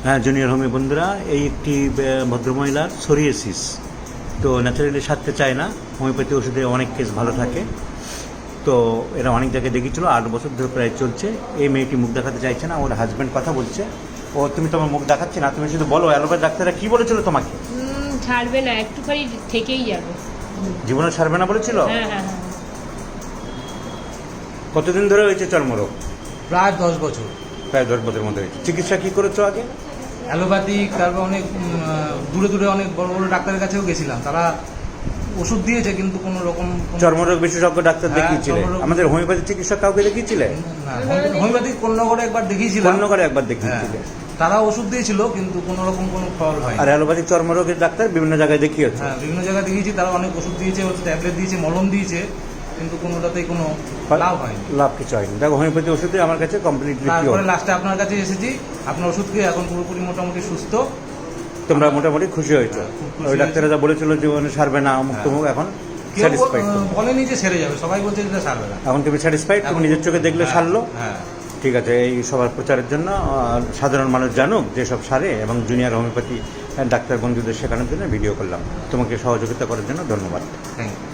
হ্যাঁ, জুনিয়র হোমি বন্ধুরা, এই একটি ভদ্রমহিলার সোরিয়াসিস, তো ন্যাচারালি সারতে চায় না, হোমিওপ্যাথি ওষুধে অনেক কেস ভালো থাকে। তো এরা অনেক জায়গায় দেখিয়েছিল, 8 বছর ধরে প্রায় চলছে। এই মেয়েটি মুখ দেখাতে চাইছে না, ওর হাজব্যান্ড কথা বলছে। ও, তুমি তোমার মুখ দেখাচ্ছি না, তুমি শুধু বলো অ্যালোপ্যাথি ডাক্তাররা কী বলেছিল তোমাকে? ছাড়বে না, একটুখানি থেকেই যাবে। জীবনে ছাড়বে না বলেছিল? হ্যাঁ হ্যাঁ হ্যাঁ। কতদিন ধরে হয়েছে চর্মরোগ? প্রায় 10 বছর। প্রায় 10 বছরের মধ্যে হয়েছে। চিকিৎসা কী করেছো আগে? অ্যালোপ্যাথিক, তারপর অনেক দূরে দূরে অনেক বড় বড় ডাক্তারের কাছেও গেছিলাম, তারা ওষুধ দিয়েছে কিন্তু কোনো রকম চর্মরোগ বিশেষজ্ঞ ডাক্তার হ্যাঁ, দেখিয়েছিলে? চর্মরোগ- আমাদের হোমিওপ্যাথি চিকিৎসক কাউকে দেখিয়েছিলে? না, হোমিওপ্যাথিক কোন্নগরে একবার দেখিয়েছিলাম। অন্যকারে একবার হ্যাঁ, দেখিয়েছিলে? তারা ওষুধ দিয়েছিল কিন্তু কোনো রকম কোনো ফল হয় আর অ্যালোপ্যাথিক চর্মরোগের ডাক্তার বিভিন্ন জায়গায় দেখিয়েছে? হ্যাঁ, বিভিন্ন জায়গায় দেখিয়েছি, তারা অনেক ওষুধ দিয়েছে, ট্যাবলেট দিয়েছে, মলম দিয়েছে, কিন্তু কোনোটাতেই কোনো লাভ হয়নি। লাভ কিছু হয়নি। দেখো, হোমিওপ্যাথি ওষুধে আমার কাছে কমপ্লিটলি তারপরে পিওর। লাস্টে আপনার কাছে এসেছি, আপনার ওষুধ খেয়ে এখন পুরোপুরি মোটামুটি সুস্থ। তোমরা মোটামুটি খুশি হয়েছো? খুব খুশি ওই ডাক্তাররা যা বলেছিল জীবনে সারবে না, অমুক তমুক, এখন কেউ স্যাটিসফাইড? বলেনি যে সেরে যাবে, সবাই বলছে যে সারবে না। এখন তুমি স্যাটিসফাইড? তুমি এখন- নিজের চোখে দেখলে হ্যাঁ, সারলো? হ্যাঁ। ঠিক আছে, এই সবার প্রচারের জন্য সাধারণ মানুষ জানুক যেসব সারে, এবং জুনিয়র হোমিওপ্যাথি ডাক্তার বন্ধুদের শেখানোর জন্য ভিডিও করলাম। তোমাকে সহযোগিতা করার জন্য ধন্যবাদ। Thank you.